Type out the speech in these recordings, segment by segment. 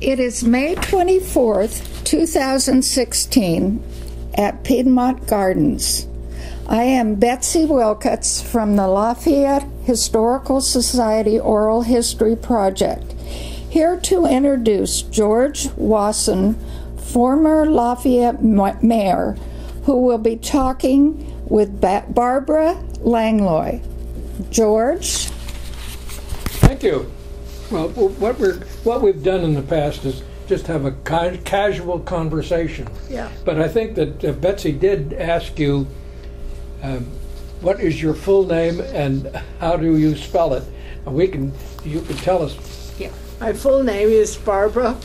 It is May 24th, 2016, at Piedmont Gardens. I am Betsy Wilcotts from the Lafayette Historical Society Oral History Project, here to introduce George Wasson, former Lafayette mayor, who will be talking with Barbara Langlois. George? Thank you. Well, what we've done in the past is just have a casual conversation. Yeah. But I think that Betsy did ask you, what is your full name and how do you spell it? And you can tell us. Yeah. My full name is Barbara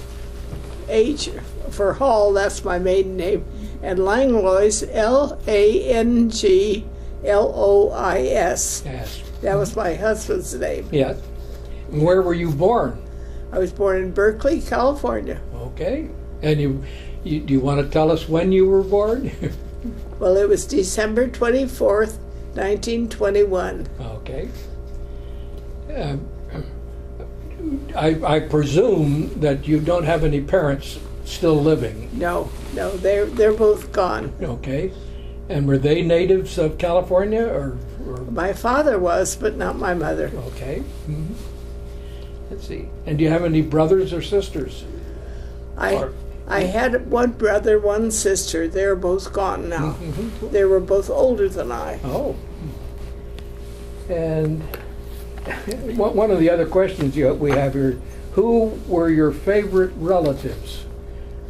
H. for Hall. That's my maiden name, and Langlois, Langlois. Yes. That was my husband's name. Yes. And where were you born? I was born in Berkeley, California. Okay. And do you want to tell us when you were born? Well, it was December 24th, 1921. Okay. I presume that you don't have any parents still living. No, they're both gone. Okay. And were they natives of California or? My father was, but not my mother. Okay. Mm-hmm. Let's see. And do you have any brothers or sisters? I had one brother, one sister. They're both gone now. Mm-hmm. They were both older than I. Oh. And one of the other questions we have here, who were your favorite relatives?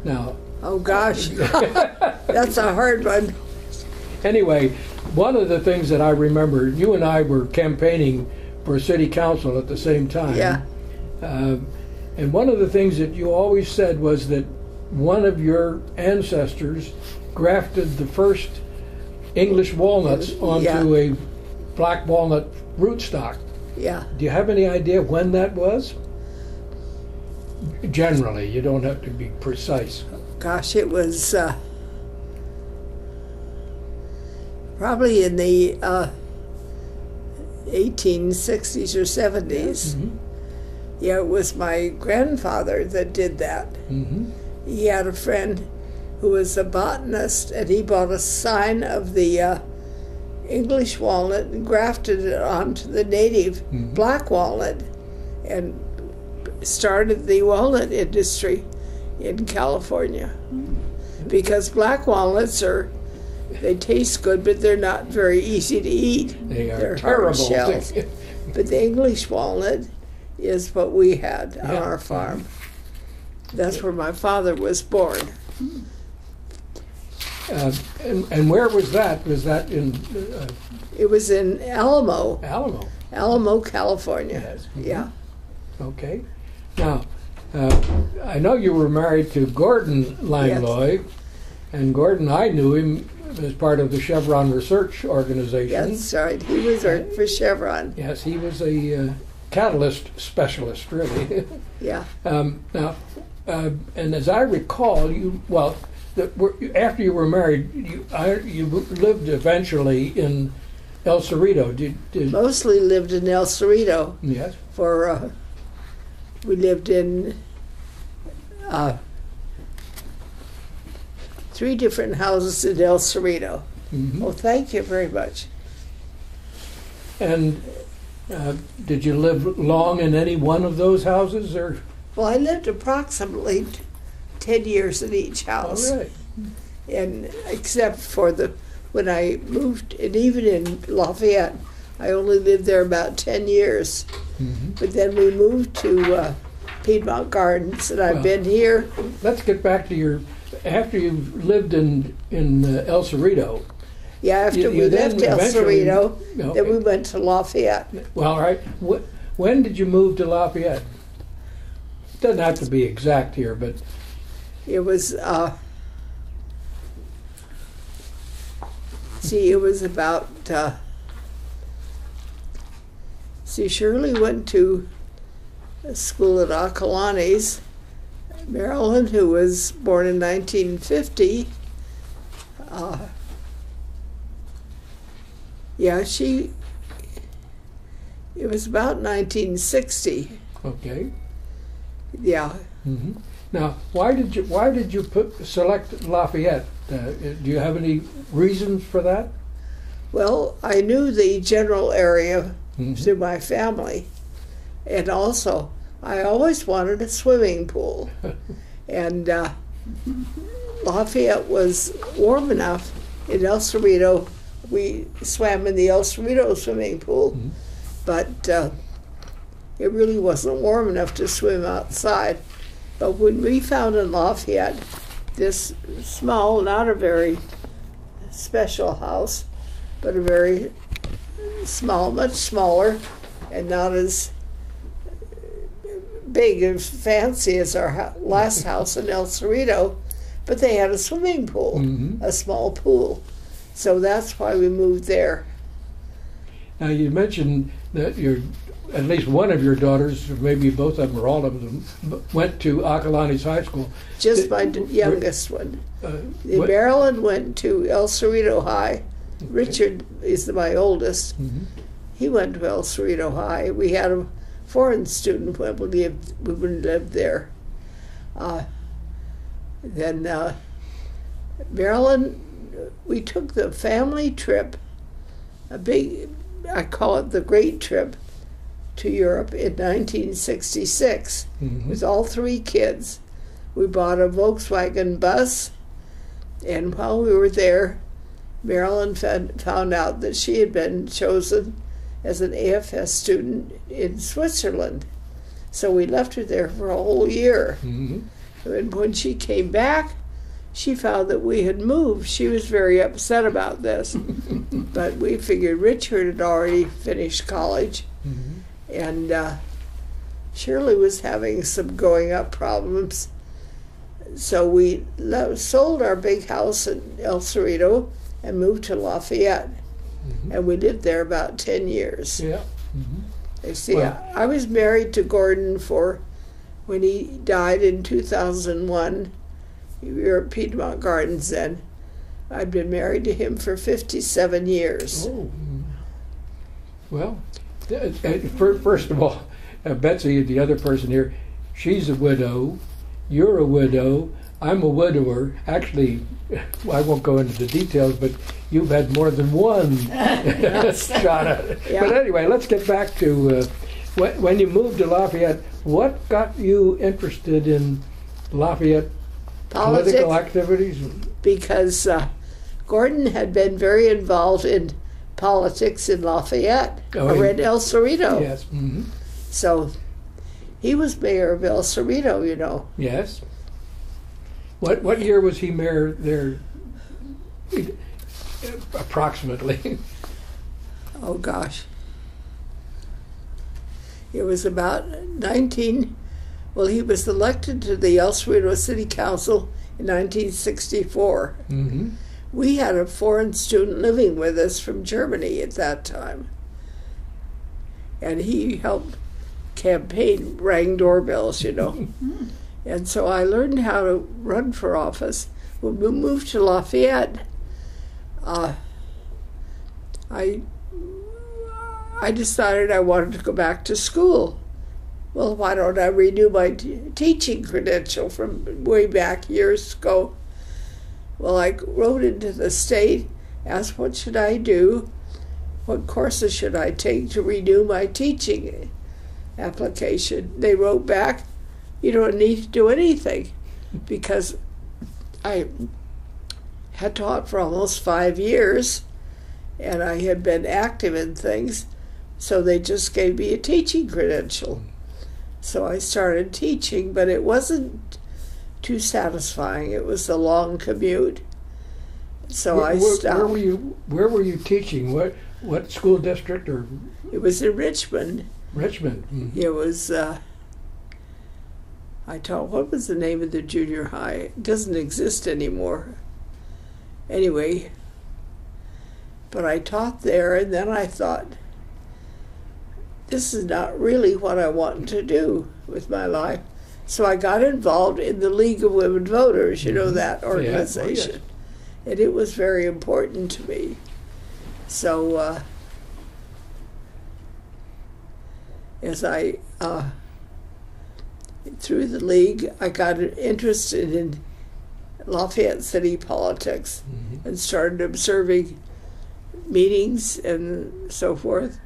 Now. Oh, gosh. That's a hard one. Anyway, one of the things that I remember, you and I were campaigning for city council at the same time. Yeah. And one of the things that you always said was that one of your ancestors grafted the first English walnuts onto a black walnut rootstock. Yeah. Do you have any idea when that was? Generally, you don't have to be precise. Gosh, it was probably in the 1860s or 70s. Mm-hmm. Yeah, it was my grandfather that did that. Mm-hmm. He had a friend who was a botanist, and he bought a sign of the English walnut and grafted it onto the native black walnut and started the walnut industry in California. Because black walnuts they taste good, but they're not very easy to eat. They're hard terrible. shells. But the English walnut is what we had on our farm. That's where my father was born. And where was that? Was that in? It was in Alamo. Alamo, California. Yes. Mm-hmm. Yeah. Okay. Now, I know you were married to Gordon Langlois, yes. And Gordon, I knew him as part of the Chevron Research Organization. That's right. He was working for Chevron. Yes, he was a catalyst specialist, really. Yeah. Now, and as I recall, after you were married, you lived eventually in El Cerrito. Mostly lived in El Cerrito. Yes. We lived in 3 different houses in El Cerrito. Mm-hmm. Well, thank you very much. And did you live long in any one of those houses, or? Well, I lived approximately 10 years in each house. Oh, really? And except for when I moved, and even in Lafayette, I only lived there about 10 years. Mm-hmm. But then we moved to Piedmont Gardens, and I've been here. Let's get back to after you lived in El Cerrito. Yeah, after we left El Cerrito, then we went to Lafayette. Well, all right. When did you move to Lafayette? It doesn't have to be exact here, but it was. It was about. Shirley went to school at Akalani's. Marilyn, who was born in 1950. It was about 1960. Okay. Yeah. Mm-hmm. Now, why did you select Lafayette? Do you have any reasons for that? Well, I knew the general area through my family, and also I always wanted a swimming pool, and Lafayette was warm enough. In El Cerrito, we swam in the El Cerrito swimming pool, but it really wasn't warm enough to swim outside. But when we found in Lafayette this small, not a very special house, but a very small, much smaller, and not as big and fancy as our last house in El Cerrito, but they had a swimming pool, a small pool. So that's why we moved there. Now, you mentioned that at least one of your daughters, or maybe both of them or all of them, went to Acalanes High School. Just my youngest one. Marilyn went to El Cerrito High. Okay. Richard is my oldest. He went to El Cerrito High. We had a foreign student when we lived there. Then Marilyn, we took the family trip, a big, I call it the Great Trip, to Europe in 1966 with all three kids. We bought a Volkswagen bus, and while we were there, Marilyn found out that she had been chosen as an AFS student in Switzerland. So we left her there for a whole year. And when she came back, she found that we had moved. She was very upset about this. But we figured Richard had already finished college, and Shirley was having some growing up problems. So we sold our big house in El Cerrito and moved to Lafayette. And we lived there about 10 years. Yeah. You see, I was married to Gordon when he died in 2001. We were at Piedmont Gardens then. I'd been married to him for 57 years. Oh. Well, first of all, Betsy, the other person here, she's a widow. You're a widow. I'm a widower. Actually, I won't go into the details, but you've had more than one shot at it. Yeah. But anyway, let's get back to when you moved to Lafayette. What got you interested in Lafayette political activities? Because Gordon had been very involved in politics in Lafayette, or in El Cerrito. Yes. So he was mayor of El Cerrito, you know. Yes. What year was he mayor there, approximately? Oh, gosh. It was about 19... Well, he was elected to the El Cerrito City Council in 1964. We had a foreign student living with us from Germany at that time. And he helped campaign, rang doorbells, you know. And so I learned how to run for office. When we moved to Lafayette, I decided I wanted to go back to school. Well, why don't I renew my teaching credential from way back years ago? Well, I wrote into the state, asked what should I do, what courses should I take to renew my teaching application. They wrote back, you don't need to do anything, because I had taught for almost 5 years, and I had been active in things, so they just gave me a teaching credential. So I started teaching, but it wasn't too satisfying. It was a long commute. So I stopped. Where were you teaching? What school district? Or it was in Richmond. Richmond. It was. I taught. What was the name of the junior high? It doesn't exist anymore. Anyway, but I taught there, and then I thought, this is not really what I want to do with my life. So I got involved in the League of Women Voters, you know, that organization. Yeah. And it was very important to me. So through the league, I got interested in Lafayette City politics and started observing meetings and so forth.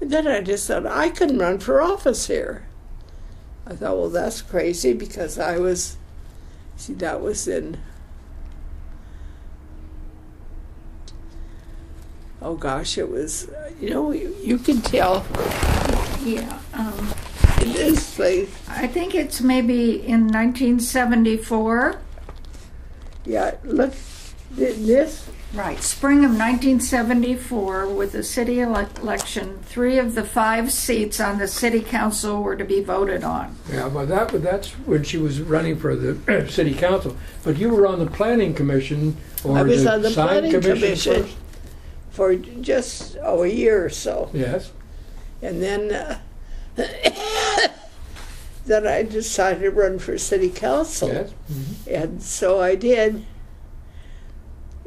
And then I just thought, I can run for office here. I thought, well, that's crazy, because that was in, oh gosh, it was, you can tell. Yeah. In this place. I think it's maybe in 1974. Yeah, look, this. Right, spring of 1974, with the city election, 3 of the 5 seats on the city council were to be voted on. Yeah, well, that's when she was running for the city council. But you were on the planning commission, or I was the on the sign planning commission first? for just a year or so. Yes. And then then I decided to run for city council. Yes. And so I did.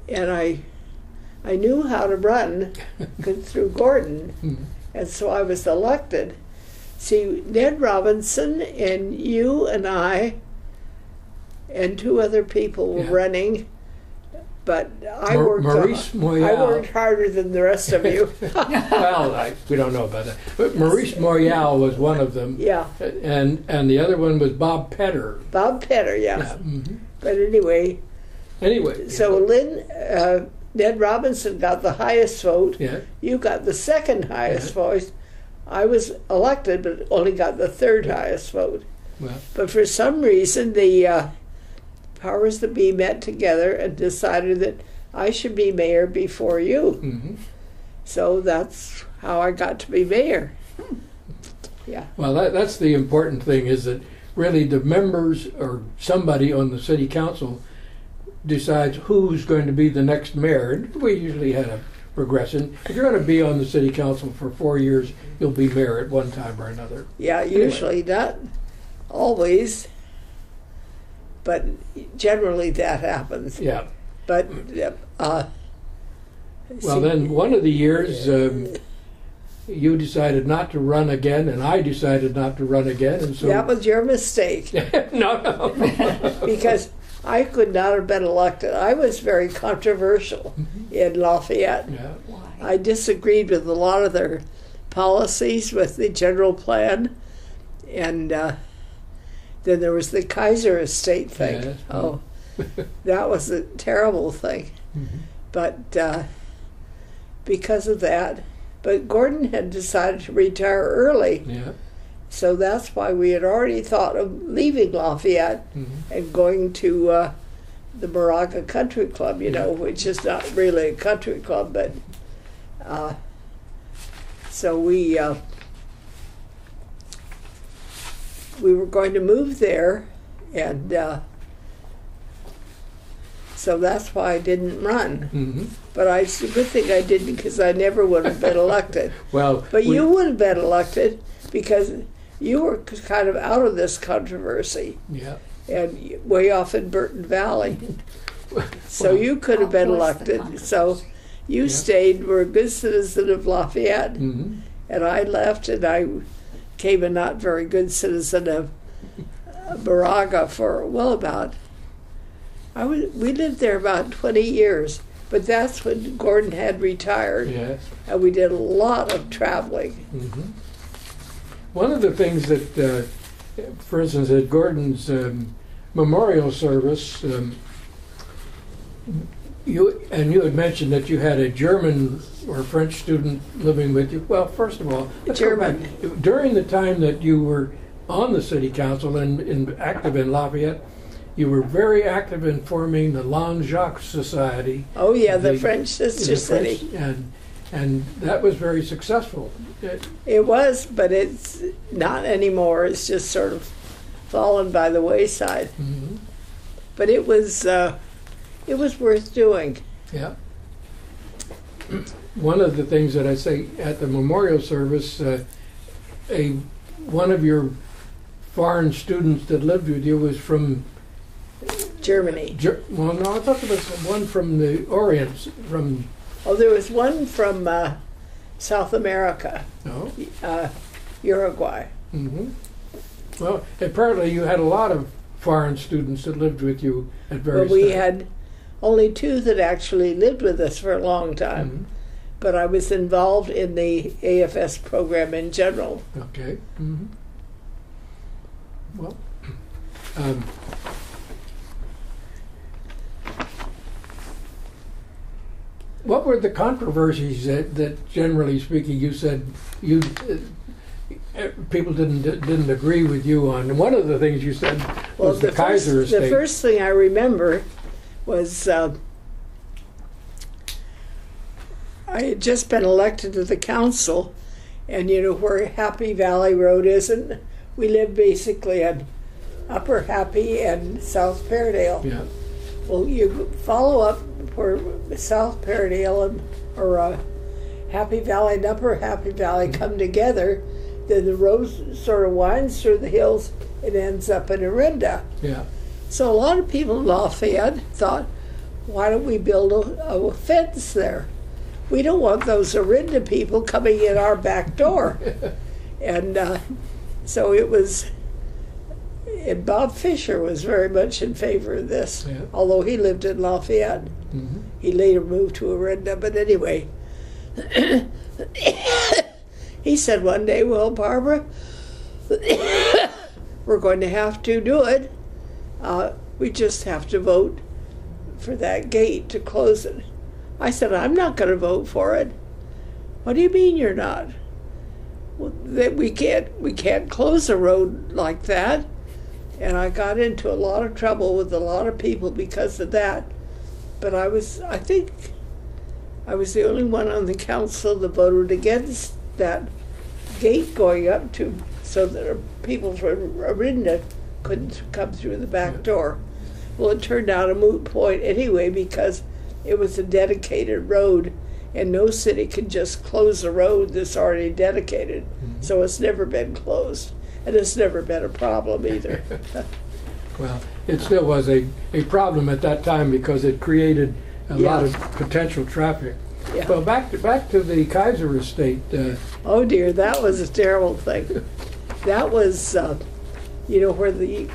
And I knew how to run through Gordon. And so I was elected. See, Ned Robinson and you and I and 2 other people were running, but I worked harder than the rest of you. Well, we don't know about that. But Maurice Moyal was one of them. Yeah. And the other one was Bob Petter. Bob Petter, yeah. But anyway, so Ned Robinson got the highest vote. Yeah. You got the second highest vote. I was elected, but only got the 3rd highest vote. Well. But for some reason, the powers that be met together and decided that I should be mayor before you. So that's how I got to be mayor. Yeah. Well, that's the important thing, is that really the members or somebody on the city council decides who's going to be the next mayor. And we usually had a progression. If you're going to be on the city council for 4 years, you'll be mayor at one time or another. Yeah, usually, not always, but generally that happens. Yeah. But well, then one of the years you decided not to run again, and I decided not to run again, and so that was your mistake. No. Because I could not have been elected. I was very controversial in Lafayette. Yeah. Why? I disagreed with a lot of their policies, with the general plan, and then there was the Kaiser estate thing. Yes. Oh, that was a terrible thing. But because of that, but Gordon had decided to retire early. Yeah. So that's why we had already thought of leaving Lafayette and going to the Moraga Country Club, which is not really a country club, but so we were going to move there, and so that's why I didn't run. But it's a good thing I didn't, because I never would have been elected. But you would have been elected, because you were kind of out of this controversy. Yeah. And way off in Burton Valley. So you could have been elected. So you stayed, were a good citizen of Lafayette. And I left, and I became a not very good citizen of Moraga for, we lived there about 20 years. But that's when Gordon had retired. Yes. And we did a lot of traveling. One of the things that, for instance, at Gordon's memorial service, you had mentioned that you had a German or French student living with you. Well, first of all, German. During the time that you were on the city council and active in Lafayette, you were very active in forming the Langeac Society. Oh yeah, the French sister city. And that was very successful. It was, but it's not anymore. It's just sort of fallen by the wayside. But it was worth doing. Yeah. One of the things that I say at the memorial service, one of your foreign students that lived with you was from Germany. Well, no, I thought there was one from the Orient. There was one from South America. No. Uruguay. Well, apparently you had a lot of foreign students that lived with you at various Well, we times. had only 2 that actually lived with us for a long time. Mhm. But I was involved in the AFS program in general. Okay. Mm-hmm. Well, um, what were the controversies that generally speaking, you said people didn't agree with you on? And one of the things you said was the Kaiser estate. The first thing I remember was I had just been elected to the council, and you know where Happy Valley Road is, and we lived basically on Upper Happy and South Paradale. Yeah. Well, you follow up where South Paradale or Happy Valley and Upper Happy Valley come together, then the road sort of winds through the hills and ends up in Orinda. Yeah. So a lot of people in Lafayette thought, why don't we build a fence there? We don't want those Orinda people coming in our back door. And so it was, and Bob Fisher was very much in favor of this, Yeah. although he lived in Lafayette. Mm-hmm. He later moved to Orinda, but anyway. He said one day, well, Barbara, we're going to have to do it. We just have to vote for that gate to close it. I said, I'm not going to vote for it. What do you mean you're not? Well, that we can't close a road like that. And I got into a lot of trouble with a lot of people because of that. But I think I was the only one on the council that voted against that gate going up to, so that people from Orinda couldn't come through the back door. Well, it turned out a moot point anyway because it was a dedicated road, and no city can just close a road that's already dedicated. Mm-hmm. So it's never been closed, and it's never been a problem either. Well, it still was a problem at that time because it created a lot of potential traffic. Yeah. Well, back to the Kaiser estate. Oh dear, that was a terrible thing. That was, you know, where the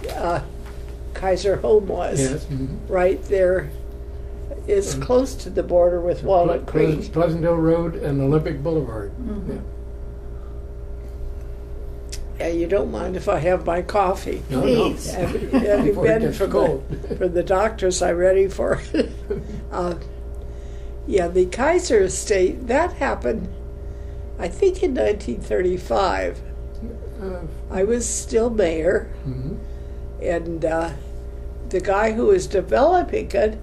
Kaiser home was. Yes. Mm-hmm. Right there is close to the border with Walnut Creek. Pleasant Hill Road and Olympic Boulevard. Mm-hmm. Yeah. Yeah, you don't mind if I have my coffee. No, Please. no. Having Before it been gets from cold. the doctors, I'm ready for it. Yeah, the Kaiser estate, that happened, I think, in 1935. I was still mayor, Mm-hmm. and the guy who was developing it,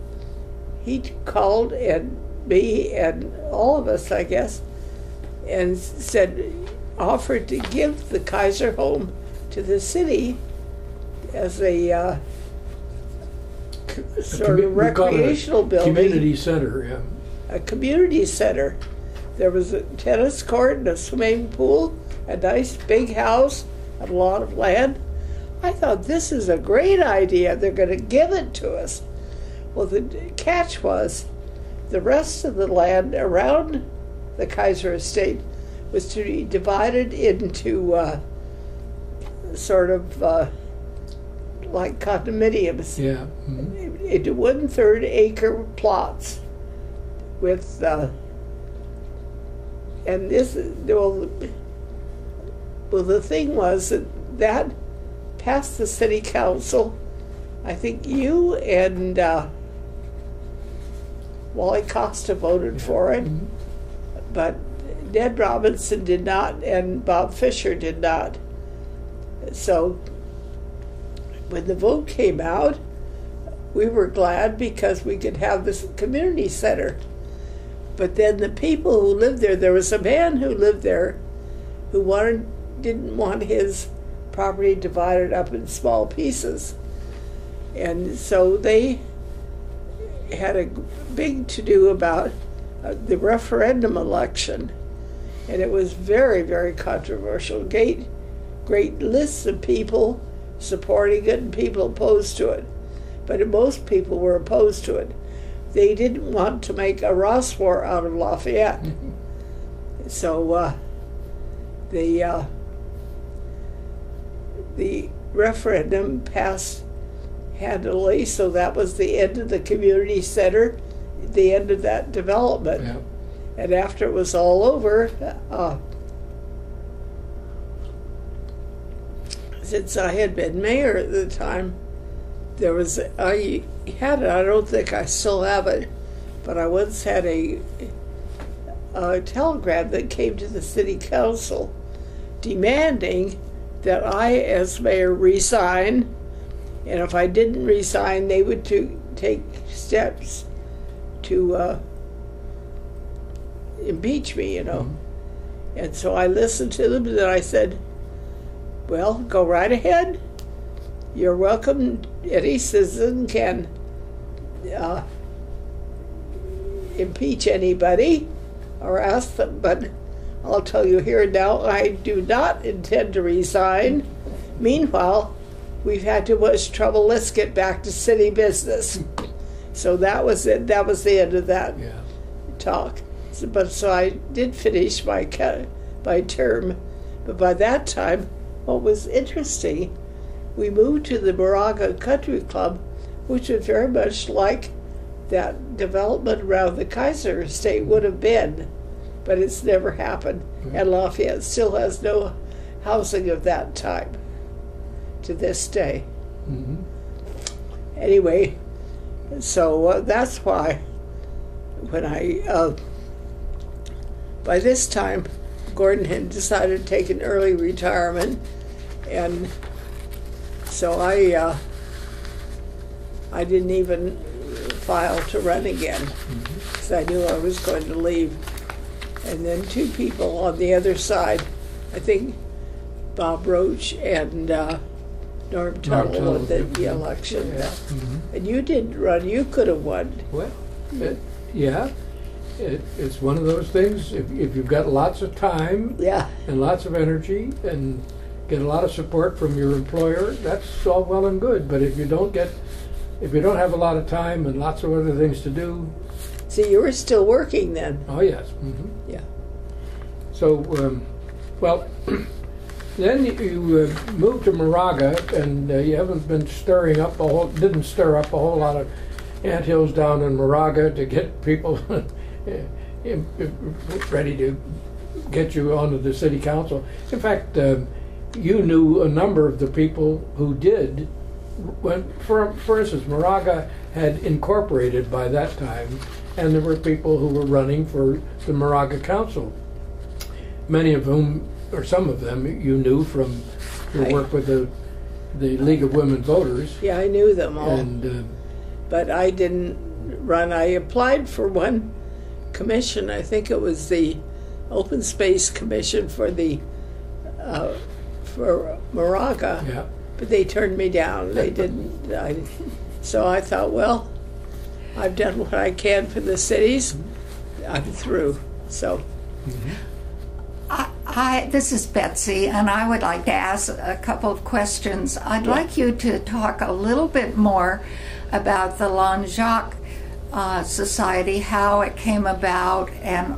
he called me and all of us, I guess, and offered to give the Kaiser home to the city as a sort of recreational building. Community center, yeah. A community center. There was a tennis court and a swimming pool, a nice big house, a lot of land. I thought, this is a great idea. They're going to give it to us. Well, the catch was the rest of the land around the Kaiser estate was to be divided into sort of like condominiums, Yeah. Mm-hmm. into 1/3 acre plots with and this well the thing was that passed the city council. I think you and Wally Costa voted for it, Mm-hmm. but Ned Robinson did not, and Bob Fisher did not. So when the vote came out, we were glad because we could have this community center. But then the people who lived there was a man who lived there who didn't want his property divided up in small pieces. And so they had a big to-do about the referendum election. And it was very, very controversial. Great lists of people supporting it and people opposed to it. But most people were opposed to it. They didn't want to make a Ross War out of Lafayette. the referendum passed handily, so that was the end of the community center, the end of that development. Yeah. And after it was all over, since I had been mayor at the time, I don't think I still have it, but I once had a telegram that came to the city council demanding that I, as mayor, resign, and if I didn't resign, they would take steps to impeach me, Mm-hmm. And so I listened to them, and then I said, well, go right ahead. You're welcome. Any citizen can impeach anybody or ask them, but I'll tell you here now, I do not intend to resign. Meanwhile, we've had too much trouble. Let's get back to city business. So that was it. That was the end of that talk. So I did finish my term. But by that time, what was interesting, we moved to the Moraga Country Club, which was very much like that development around the Kaiser Estate would have been, but it's never happened. Mm-hmm. And Lafayette still has no housing of that type to this day. Mm-hmm. Anyway, so that's why when by this time, Gordon had decided to take an early retirement, and so I didn't even file to run again because I knew I was going to leave. And then two people on the other side, I think Bob Roach and Norm Tuttle won the election. Yeah. Mm-hmm. And you didn't run. You could have won. Well, it's one of those things, if you've got lots of time and lots of energy and get a lot of support from your employer, that's all well and good. But if you don't have a lot of time and lots of other things to do. See, you were still working then. Oh, yes. Mm-hmm. Yeah. So, then you moved to Moraga, and you haven't been didn't stir up a whole lot of anthills down in Moraga to get people ready to get you onto the city council. In fact, you knew a number of the people who did. For instance, Moraga had incorporated by that time, and there were people who were running for the Moraga Council. Many of whom, or some of them, you knew from your work with the League of Women Voters. Yeah, I knew them all. And but I didn't run. I applied for one commission. I think it was the Open Space Commission for Moraga. Yeah. But they turned me down. They didn't. So I thought, well, I've done what I can for the cities. I'm through. So. Mm-hmm. This is Betsy, and I would like to ask a couple of questions. I'd like you to talk a little bit more about the Langeac Society, how it came about, and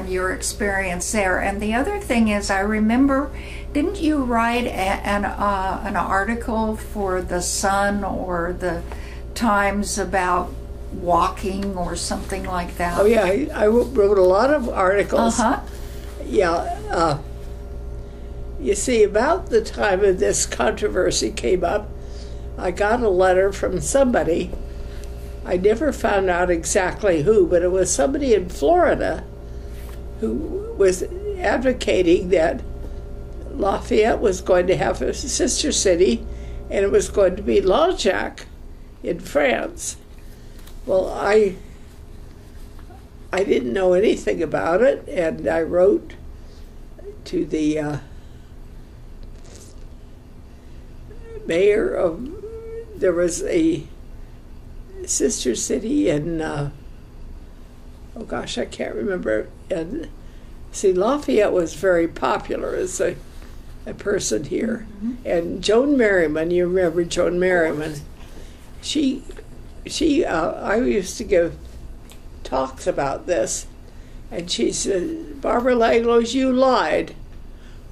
your experience there. And the other thing is, I remember, didn't you write an article for the Sun or the Times about walking or something like that? Oh yeah, I wrote a lot of articles. Uh-huh. Yeah, you see, about the time of this controversy came up, I got a letter from somebody. I never found out exactly who, but it was somebody in Florida who was advocating that Lafayette was going to have a sister city, and it was going to be Langeac in France. Well, I didn't know anything about it, and I wrote to the mayor of, there was a sister city in, oh gosh, I can't remember. And see, Lafayette was very popular as a person here. Mm-hmm. And Joan Merriman, you remember Joan Merriman, I used to give talks about this, and she said, Barbara Langlois, you lied.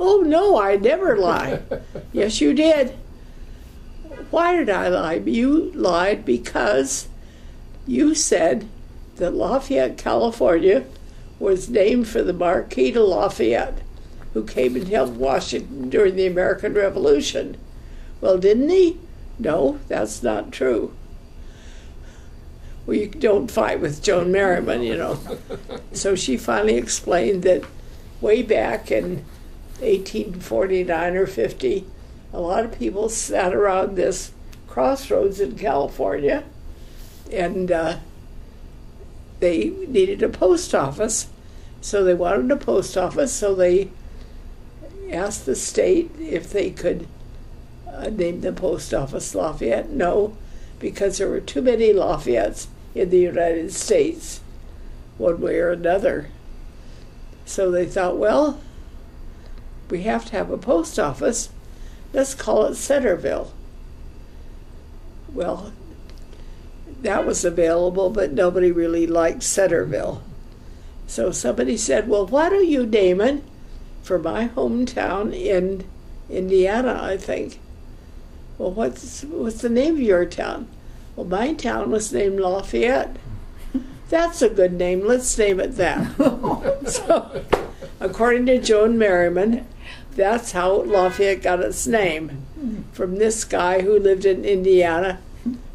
Oh, no, I never lie. Yes, you did. Why did I lie? You lied because you said that Lafayette, California was named for the Marquis de Lafayette, who came and helped Washington during the American Revolution. Well, didn't he? No, that's not true. Well, you don't fight with Joan Merriman, you know. So she finally explained that way back in 1849 or 50, a lot of people sat around this crossroads in California, and they needed a post office. So they wanted a post office, so they asked the state if they could name the post office Lafayette. No, because there were too many Lafayettes in the United States, one way or another. So they thought, well, we have to have a post office. Let's call it Centerville. Well, that was available, but nobody really liked Centerville. So somebody said, well, why don't you name it for my hometown in Indiana, I think. Well, what's the name of your town? Well, my town was named Lafayette. That's a good name. Let's name it that. So, according to Joan Merriman, that's how Lafayette got its name, from this guy who lived in Indiana,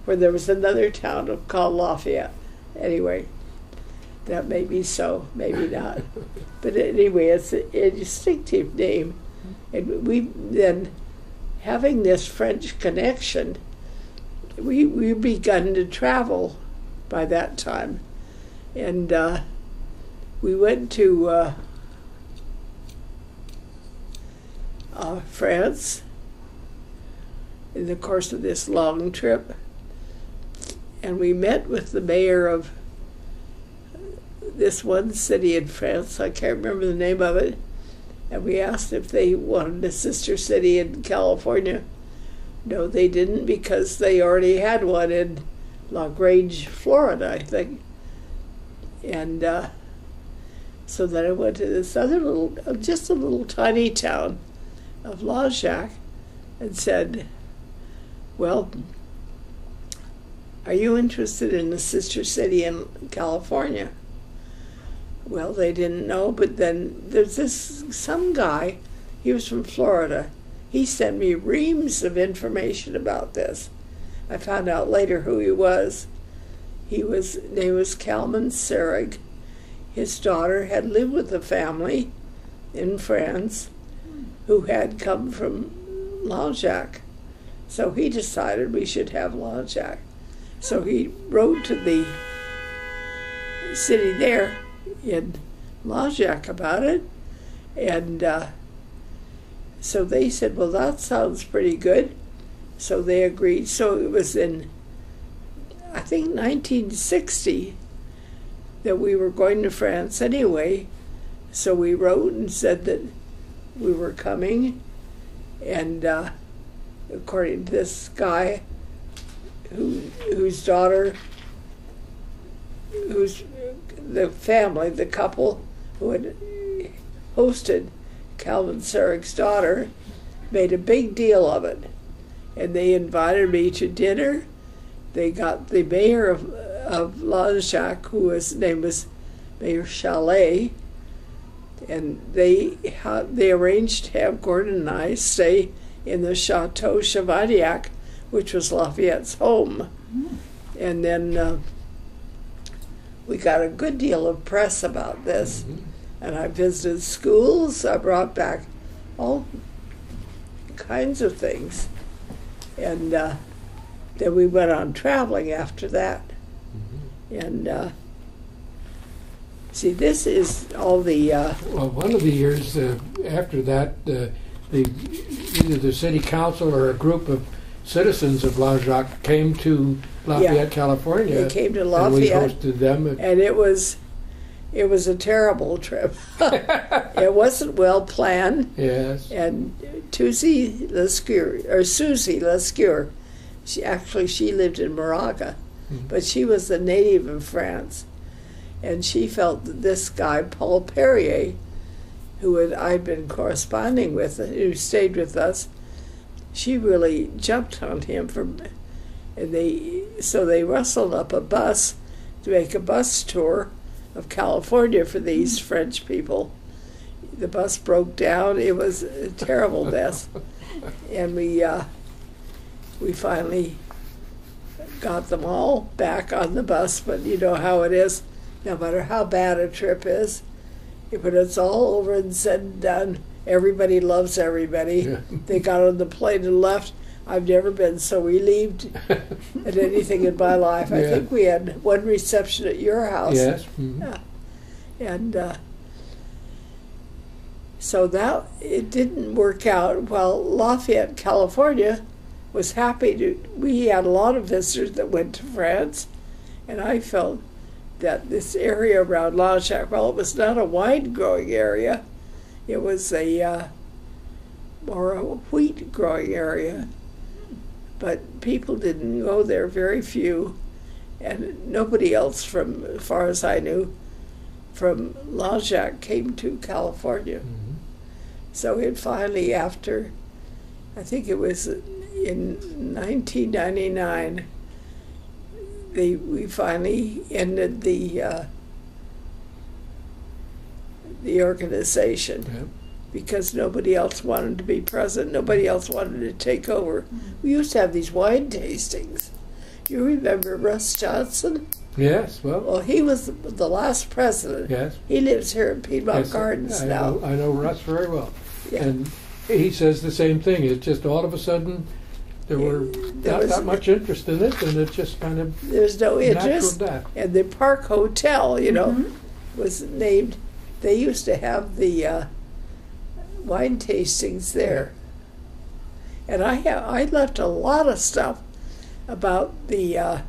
where there was another town called Lafayette. Anyway, that may be so, maybe not. But anyway, it's a distinctive name. And we then, having this French connection, we begun to travel by that time. And we went to France in the course of this long trip. And we met with the mayor of this one city in France, I can't remember the name of it, and we asked if they wanted a sister city in California. No, they didn't, because they already had one in La Grange, Florida, I think. And so then I went to this other just a little tiny town of Langeac and said, well, are you interested in a sister city in California? Well, they didn't know, but then there's some guy, he was from Florida. He sent me reams of information about this. I found out later who he was. His name was Calvin Serig. His daughter had lived with a family in France who had come from Langeac. So he decided we should have Langeac. So he wrote to the city there in Langeac about it, and so they said, well, that sounds pretty good. So they agreed. So it was in, I think, 1960 that we were going to France anyway. So we wrote and said that we were coming, and according to this guy, whose daughter, the family, the couple who had hosted Calvin Serig's daughter, made a big deal of it. And they invited me to dinner. They got the mayor of Langeac, whose name was Mayor Chalet, and they arranged to have Gordon and I stay in the Chateau Chevaliac, which was Lafayette's home. And then we got a good deal of press about this. And I visited schools. I brought back all kinds of things. And then we went on traveling after that. And see, this is all the... well, one of the years after that, either the city council or a group of citizens of Langeac came to Lafayette, California. They came to Lafayette. And we hosted them. And it was a terrible trip. It wasn't well planned. Yes. And Susie Lescure, she lived in Moraga, but she was a native of France. And she felt that this guy, Paul Perrier, I'd been corresponding with, who stayed with us, she really jumped on him and they rustled up a bus to make a bus tour of California for these French people. The bus broke down. It was a terrible mess, and we finally got them all back on the bus. But you know how it is. No matter how bad a trip is, when it's all over and said and done, everybody loves everybody. Yeah. They got on the plane and left. I've never been so relieved at anything in my life. Yeah. I think we had one reception at your house. Yes. Mm-hmm. Yeah. And so that it didn't work out. Well, Lafayette, California was happy to. We had a lot of visitors that went to France, and I felt that this area around Langeac, well, it was not a wine growing area. It was more a wheat growing area. But people didn't go there, very few, and nobody else, from as far as I knew, from Langeac came to California. Mm-hmm. So it finally, after, I think it was in 1999, we finally ended the organization. Yep. Because nobody else wanted to be present, nobody else wanted to take over. We used to have these wine tastings. You remember Russ Johnson? Yes, well, he was the last president. Yes. He lives here in Piedmont Gardens now. I know Russ very well. Yeah. And he says the same thing. It's just all of a sudden there was not that much interest in it, and it just kind of there's no interest. Death. And the Park Hotel, was named. They used to have the wine tastings there, and I left a lot of stuff about the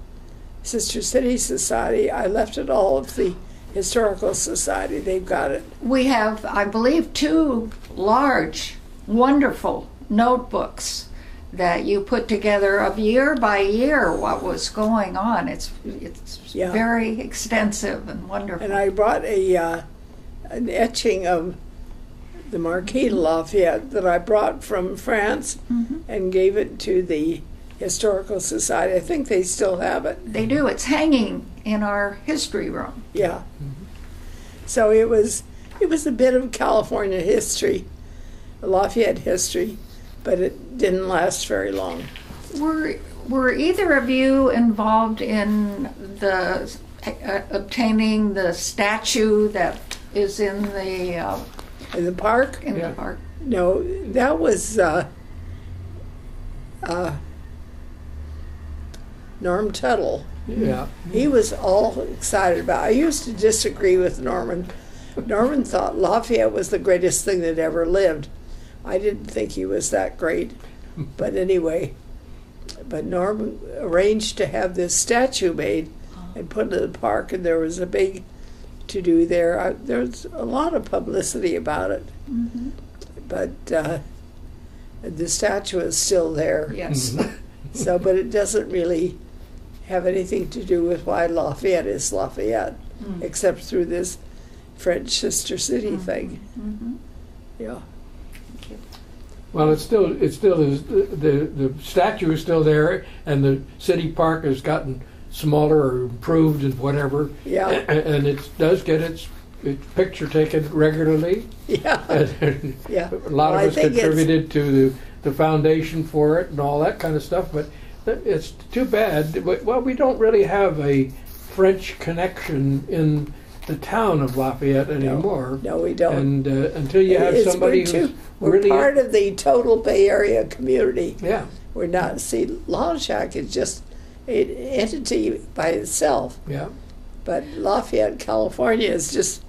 Sister City Society. I left it all of the Historical Society. They've got it. We have, I believe, 2 large, wonderful notebooks that you put together of year by year what was going on. It's very extensive and wonderful. And I brought an etching of the Marquis de Lafayette that I brought from France and gave it to the Historical Society. I think they still have it. They do. It's hanging in our history room. Yeah. Mm-hmm. So it was a bit of California history, Lafayette history, but it didn't last very long. Were either of you involved in the obtaining the statue that is in the park? In the park. No, that was Norm Tuttle. Yeah. He was all excited about it. I used to disagree with Norman. Norman thought Lafayette was the greatest thing that ever lived. I didn't think he was that great. But anyway, Norman arranged to have this statue made and put in the park, and there was a big to-do there. There's a lot of publicity about it. Mm-hmm. But the statue is still there. Yes. So, but it doesn't really have anything to do with why Lafayette is Lafayette, except through this French Sister City thing. Mm-hmm. Yeah. Thank you. Well, it still is. The statue is still there, and the city park has gotten smaller or improved and whatever. Yeah. And it does get its picture taken regularly. Yeah. Yeah. A lot of us contributed to the foundation for it and all that kind of stuff, but it's too bad. Well, we don't really have a French connection in the town of Lafayette anymore. No, we don't. And until you have somebody who's really... We're part of the total Bay Area community. Yeah. We're not... See, Langeac is just an entity by itself. Yeah. But Lafayette, California is just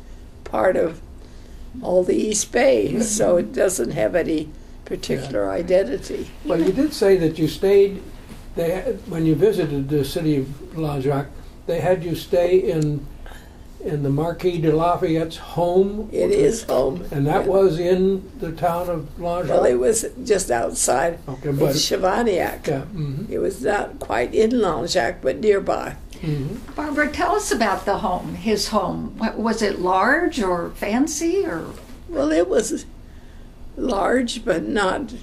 part of all the East Bay, so it doesn't have any particular identity. Well, you did say that you stayed... when you visited the city of Langeac, they had you stay in the Marquis de Lafayette's home. It is home. And that was in the town of Langeac? Well, it was just outside. Okay, but it's Chevaniac. Yeah, mm-hmm. It was not quite in Langeac, but nearby. Mm-hmm. Barbara, tell us about the home, his home. Was it large or fancy or? Well, it was large, but not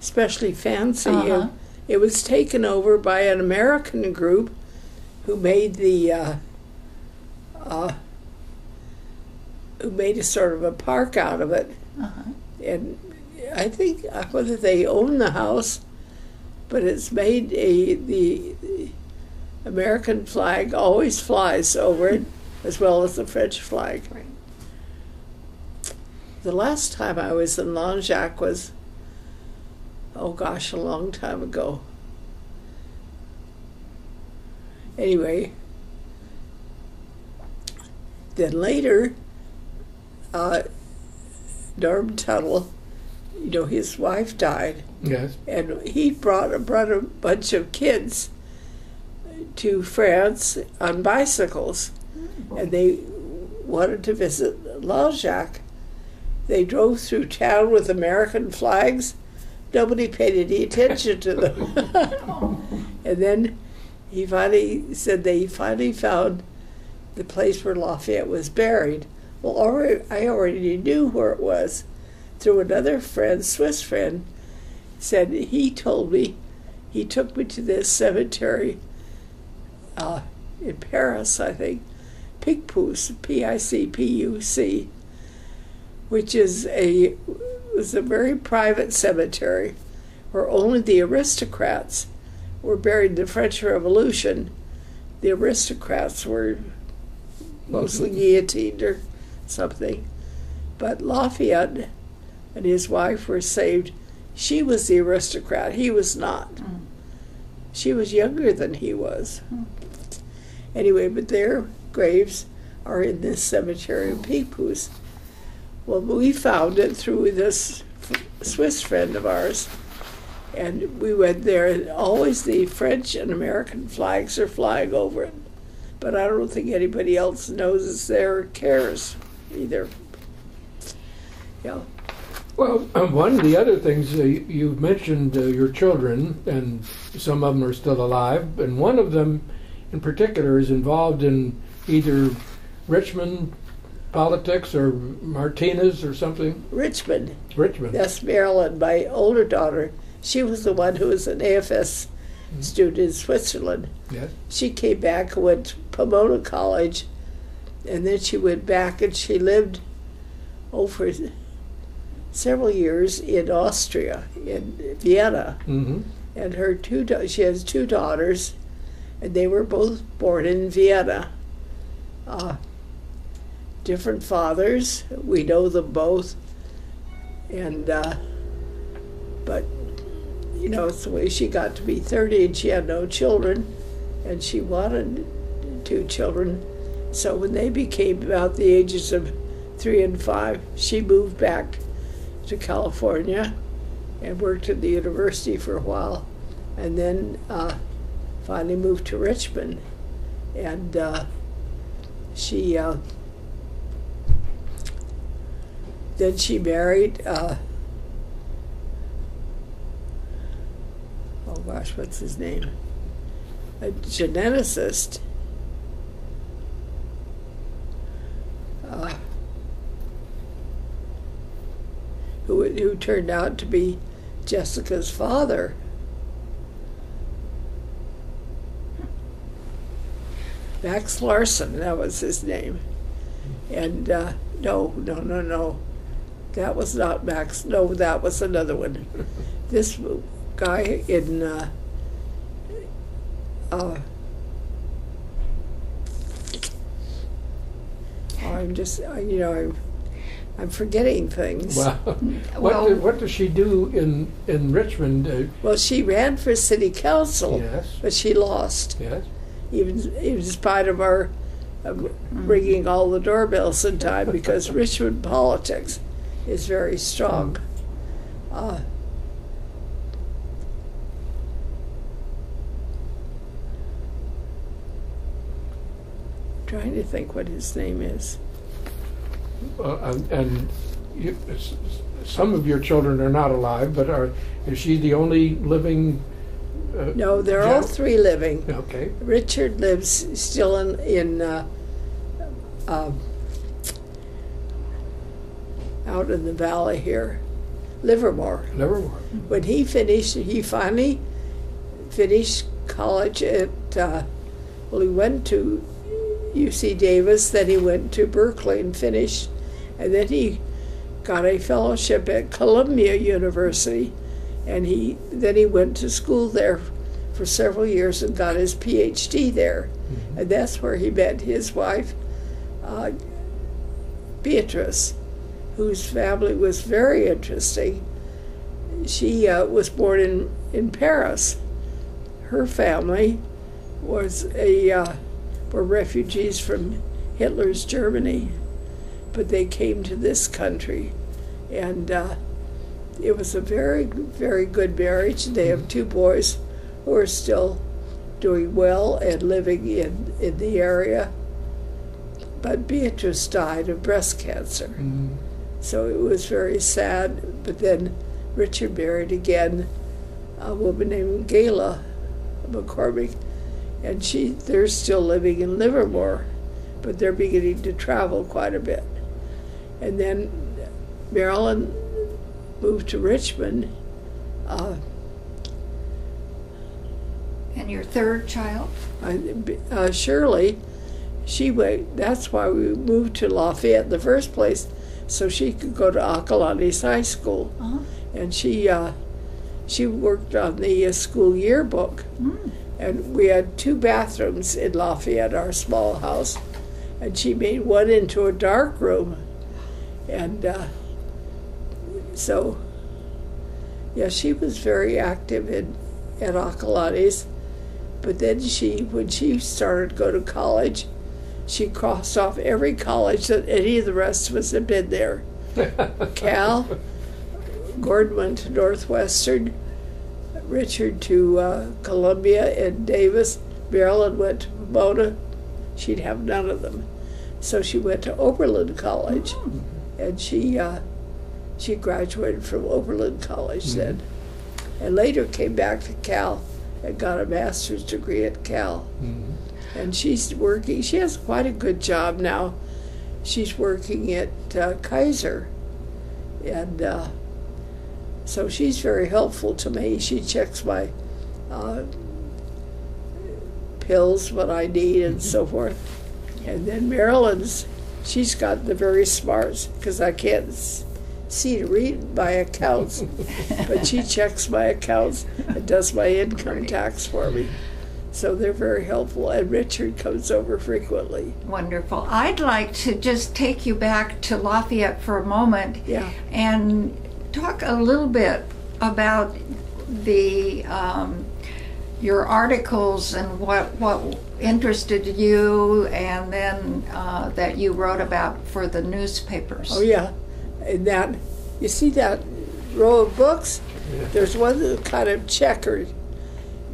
especially fancy. It was taken over by an American group who made who made a sort of a park out of it. And I think whether they own the house, but it's made the American flag always flies over it, as well as the French flag. Right. The last time I was in Langeac was, oh gosh, a long time ago. Anyway, then later, Norm Tuttle, his wife died. Yes. And he brought a bunch of kids to France on bicycles, and they wanted to visit Langeac. They drove through town with American flags. Nobody paid any attention to them. And then he finally said they finally found the place where Lafayette was buried. Well, I already knew where it was through another friend, Swiss friend. Said he told me, he took me to this cemetery in Paris, I think, Picpus, Picpuc, which was a very private cemetery where only the aristocrats were buried in the French Revolution. The aristocrats were mostly guillotined or something. But Lafayette and his wife were saved. She was the aristocrat. He was not. She was younger than he was. Anyway, but their graves are in this cemetery in Picpus. Well, we found it through this Swiss friend of ours, and we went there, and always the French and American flags are flying over it. But I don't think anybody else knows it's there or cares either. Yeah. Well, one of the other things, you mentioned your children, and some of them are still alive, and one of them in particular is involved in either Richmond politics or Martinez or something. Richmond. Yes, Marilyn, my older daughter. She was the one who was an AFS student in Switzerland. Yes. She came back and went to Pomona College, and then she went back and she lived over several years in Austria, in Vienna. And her she has two daughters, and they were both born in Vienna. Different fathers. We know them both. And, but, it's the way she got to be 30 and she had no children, and she wanted 2 children. So when they became about the ages of 3 and 5, she moved back to California and worked at the university for a while, and then finally moved to Richmond. And she then she married oh gosh, what's his name? A geneticist. Who turned out to be Jessica's father. Max Larson, that was his name. And no. That was not Max. No, that was another one. This guy in I'm forgetting things. Wow. What does she do in Richmond? Well, she ran for city council, yes, but she lost. Yes. Even in spite of our ringing all the doorbells in time, because Richmond politics is very strong. Trying to think what his name is. Some of your children are not alive, but is she the only living? No, they're all 3 living. Okay. Richard lives still in out in the valley here, Livermore. Livermore. When he finally finished college at, he went to UC Davis, then he went to Berkeley and finished, and then he got a fellowship at Columbia University, and then he went to school there for several years and got his PhD there. Mm-hmm. And that's where he met his wife, Beatrice, whose family was very interesting. She was born in Paris. Her family were refugees from Hitler's Germany, but they came to this country, and it was a very, very good marriage. They have 2 boys who are still doing well and living in the area. But Beatrice died of breast cancer. Mm-hmm. So it was very sad. But then Richard married again a woman named Gayla McCormick, and they're still living in Livermore, but they're beginning to travel quite a bit. And then Marilyn moved to Richmond. And your third child? Shirley, that's why we moved to Lafayette in the first place, so she could go to Acalanes High School. Uh-huh. And she worked on the school yearbook. Mm. And we had 2 bathrooms in Lafayette, our small house, and she made one into a dark room. And so, she was very active at Acalanes. But then when she started to go to college, she crossed off every college that any of the rest of us had been there. Cal, Gordon went to Northwestern, Richard to Columbia and Davis, Marilyn went to Pomona. She'd have none of them. So she went to Oberlin College, and she graduated from Oberlin College then, and later came back to Cal and got a master's degree at Cal. Mm-hmm. And she's working, she has quite a good job now. She's working at Kaiser, and so she's very helpful to me. She checks my pills, what I need, and so forth. And then Marilyn's, she's got the very smarts, because I can't see to read my accounts, but she checks my accounts and does my income tax for me. So they're very helpful, and Richard comes over frequently. Wonderful. I'd like to just take you back to Lafayette for a moment, and talk a little bit about the your articles and what interested you, and then that you wrote about for the newspapers. Oh yeah, and that, you see that row of books? Yeah. There's one that's kind of checkered.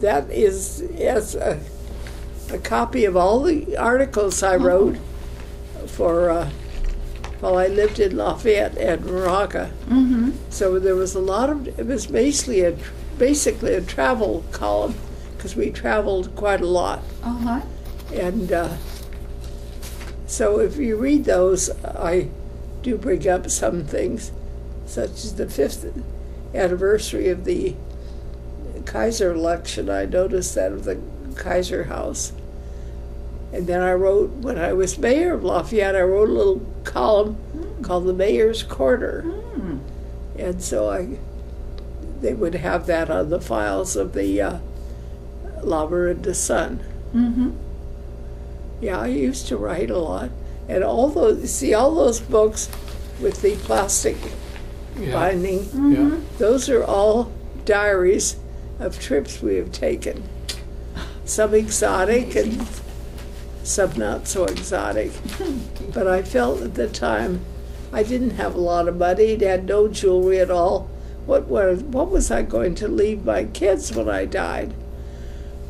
That is a copy of all the articles I wrote for while I lived in Lafayette and Moraga. Mm-hmm. So there was a lot of, it was basically a travel column, because we traveled quite a lot. Uh-huh. And so if you read those, I do bring up some things, such as the 5th anniversary of the Kaiser election. I noticed that of the Kaiser House. And then I wrote, when I was mayor of Lafayette, I wrote a little column called The Mayor's Corner. Mm. And so they would have that on the files of the La Miranda Sun. Mm-hmm. Yeah, I used to write a lot. And all those books with the plastic binding, those are all diaries of trips we have taken. Some exotic and some not so exotic. But I felt at the time I didn't have a lot of money, had no jewelry at all. What was I going to leave my kids when I died?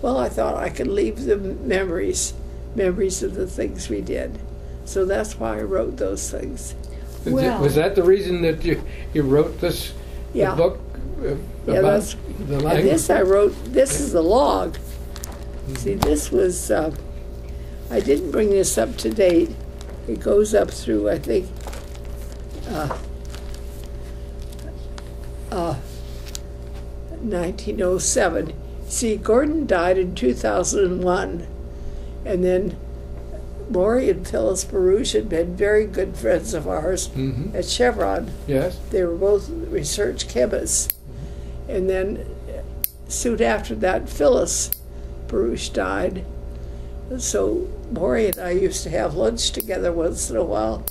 Well, I thought I could leave them memories of the things we did. So that's why I wrote those things. Was that the reason that you wrote this book about the language? And this I wrote, this is a log. Mm-hmm. See, this was, I didn't bring this up to date. It goes up through, I think, 1907. See, Gordon died in 2001, and then Maury and Phyllis Baruch had been very good friends of ours at Chevron. Yes. They were both research chemists. And then soon after that, Phyllis Baruch died. So Maury and I used to have lunch together once in a while.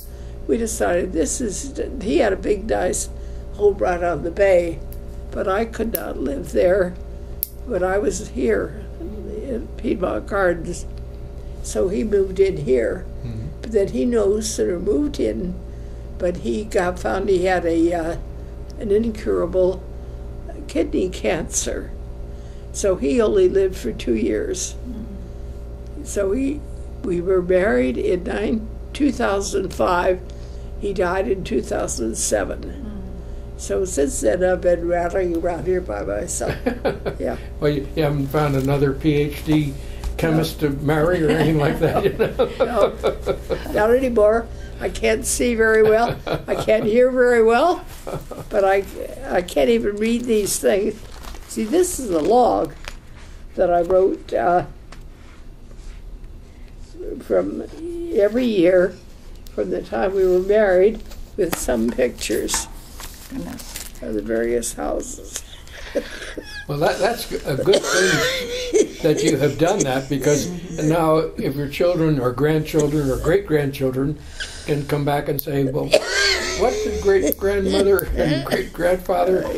We decided he had a big, nice home right on the bay, but I could not live there when I was here in Piedmont Gardens. So he moved in here. But then he no sooner moved in, but he found he had an incurable kidney cancer. So he only lived for 2 years. So we were married in 2005. He died in 2007. So since then, I've been rattling around here by myself. Yeah. Well, you haven't found another PhD chemist to marry or anything like that, you know? No, not anymore. I can't see very well. I can't hear very well. But I can't even read these things. See, this is a log that I wrote from every year from the time we were married, with some pictures of the various houses. Well, that's a good thing that you have done that, because now if your children or grandchildren or great-grandchildren can come back and say, well, what did great-grandmother and great-grandfather...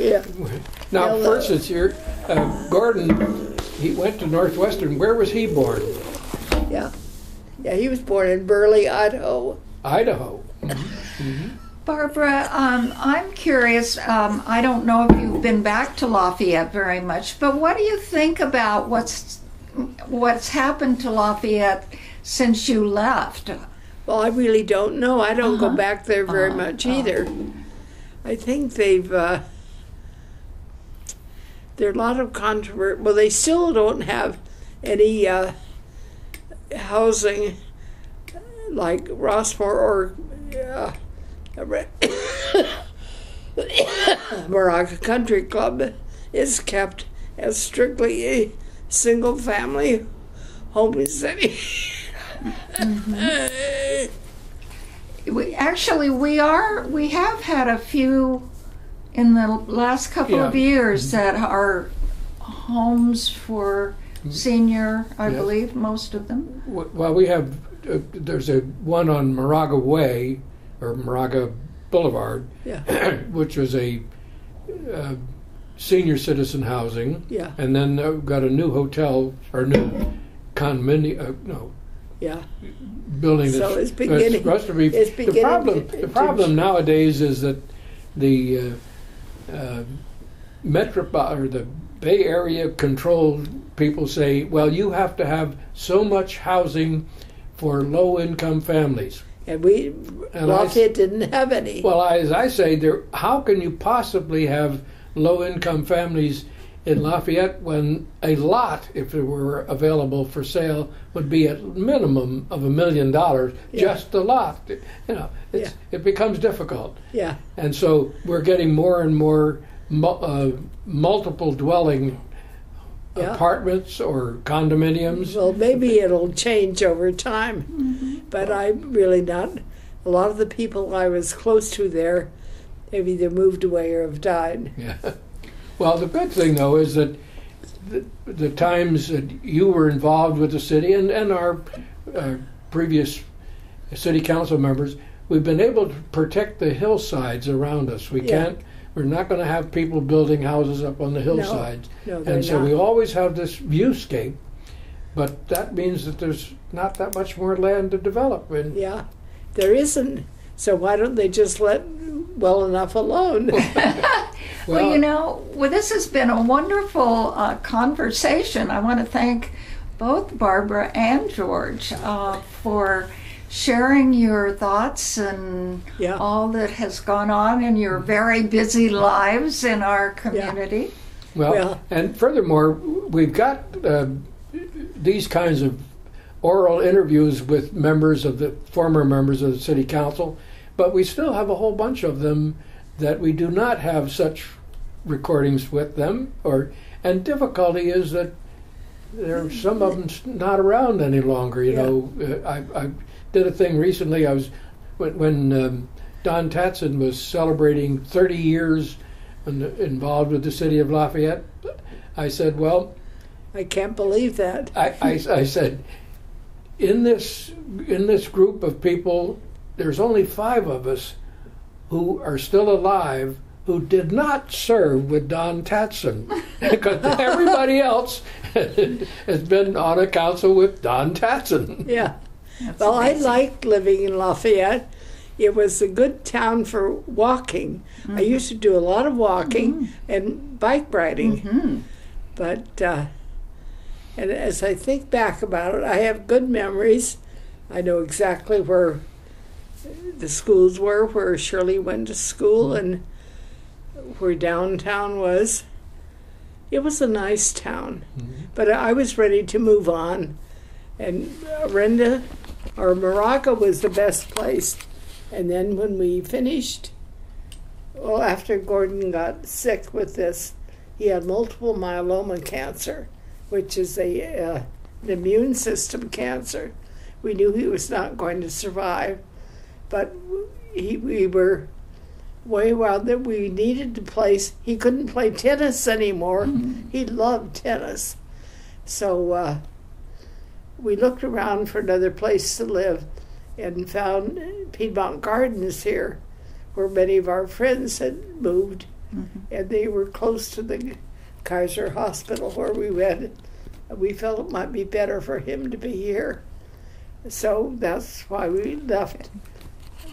Now, first it's here, Gordon, he went to Northwestern. Where was he born? Yeah, he was born in Burley, Idaho. Idaho. Barbara, I'm curious, I don't know if you've been back to Lafayette very much, but what do you think about what's happened to Lafayette since you left? Well, I really don't know. I don't go back there very much either. I think there are a lot of controversy. Well, they still don't have any housing like Rossmore or Moraga Country Club is kept as strictly a single-family home city. We have had a few in the last couple of years that are homes for senior, I believe, most of them. Well, we have, there's one on Moraga Way, or Moraga Boulevard, which was a senior citizen housing. Yeah. And then we've got a new hotel, or new condominium, building so that's it's beginning. Supposed to be. The problem nowadays is that the or the Bay Area controlled people say, well, you have to have so much housing for low-income families. And Lafayette didn't have any. Well, as I say, how can you possibly have low-income families in Lafayette when a lot, if it were available for sale, would be at minimum of $1 million, just a lot. You know, it becomes difficult. Yeah. And so we're getting more and more multiple dwelling apartments or condominiums. Well, maybe it'll change over time, but I'm really not. A lot of the people I was close to there have either moved away or have died. Yeah. Well, the good thing, though, is that the times that you were involved with the city and our previous city council members, we've been able to protect the hillsides around us. We're not going to have people building houses up on the hillsides. No, and so we always have this viewscape, but that means that there's not that much more land to develop. Yeah, there isn't. So why don't they just let well enough alone? Well, this has been a wonderful conversation. I want to thank both Barbara and George for sharing your thoughts and all that has gone on in your very busy lives in our community. Well, and furthermore, we've got these kinds of oral interviews with former members of the city council, but we still have a whole bunch of them that we do not have such recordings with them, and difficulty is that some of them not around any longer. You know, I did a thing recently. I was when Don Tatson was celebrating 30 years involved with the city of Lafayette. I said, well, I can't believe that. I said, in this group of people, there's only 5 of us who are still alive who did not serve with Don Tatson, because everybody else has been on a council with Don Tatson. Yeah. That's Well, amazing. I liked living in Lafayette. It was a good town for walking. I used to do a lot of walking and bike riding. But and as I think back about it, I have good memories. I know exactly where the schools were, where Shirley went to school, and where downtown was. It was a nice town. But I was ready to move on. And Moraga was the best place. And then when we finished, well, after Gordon got sick with this, he had multiple myeloma cancer, which is an immune system cancer. We knew he was not going to survive, but we were way wild that we needed to place. He couldn't play tennis anymore. He loved tennis. So we looked around for another place to live and found Piedmont Gardens here, where many of our friends had moved, and they were close to the Kaiser Hospital where we went. We felt it might be better for him to be here. So that's why we left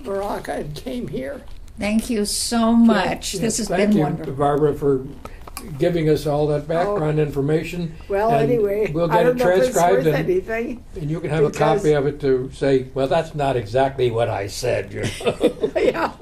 Moraga and came here. Thank you so much. This has been wonderful. Thank you, Barbara, for giving us all that background information. Well, and anyway, we'll I get don't it know if it's transcribed, worth anything. and you can have a copy of it to say, well, that's not exactly what I said. You know? Yeah.